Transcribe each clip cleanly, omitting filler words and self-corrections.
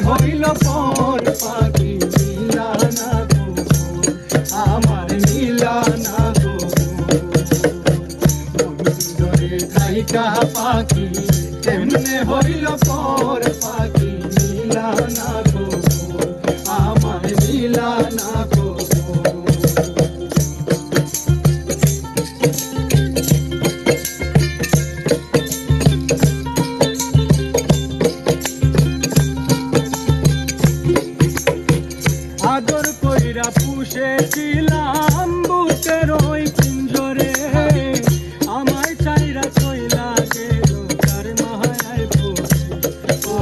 হইল পর পাখি মিলা না গো আমার মিলা না গো বন্ধুরে থাইকা পাখি কেমনে হইল পর পাখি মিলা না গো আমার মিলা না গো আদর কইরা পুষেছিলাম বুকের ওই পিঞ্জরে আমায় চাইরা কইলা গেল তার মায়ায় পড়ে ও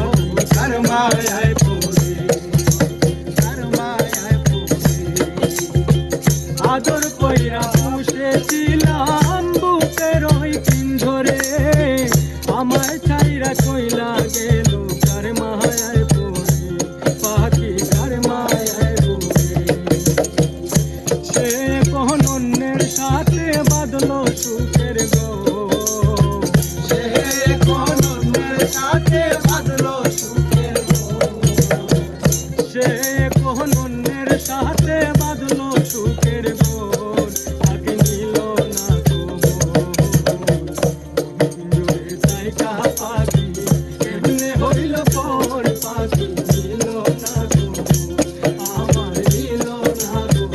তার মায়ায় পড়ে তার মায়ায় পড়ে আদর কইরা পুষেছিলাম বুকের ওই পিঞ্জরে আমায় চাইরা কইলা গেল তার মায়ায় পড়ে পাখি তার মায়ায় সাথে বাদলো সুখের গো সে কোন অন্যের সাথে বাদলো সুখের গো সে কোন অন্যের সাথে বাদলো সুখের গো আগে নিল না গো জোরে থাইকা পাখি কেমনে হইল পর পাখি নিল না গো আমার নিল না গো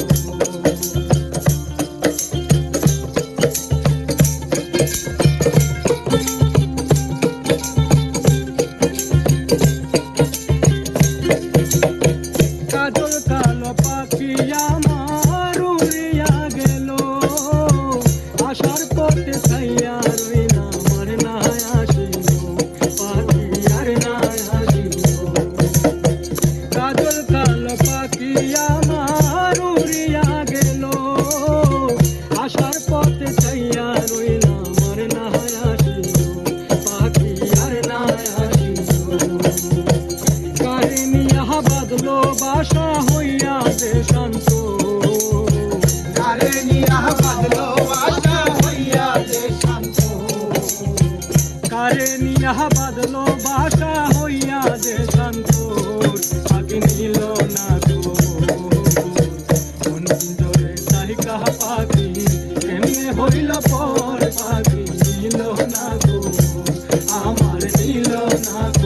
কাজল কালো পাখি আমার উড়িয়া গেল আসার পথে ছাইয়া রইলা আমার না আসিল পাখি আর না আসিল কাজল কালো পাখি আমার উড়িয়া গেল আসার পথে ছাইয়া রইলা আমার না আসিল পাখি আর না আসিল বাদলো বাসা হইয়া দে শান্ত কারে নিয়া বাদলো বাসা হইয়া দে শান্ত কারে নিয়া বাদলো বাসা হইয়া দে শান্ত আগে নিল না গো কোন জোরে থাইকা পাখি কেমনে হইল পর পাখি নিল না গো আমার নিল না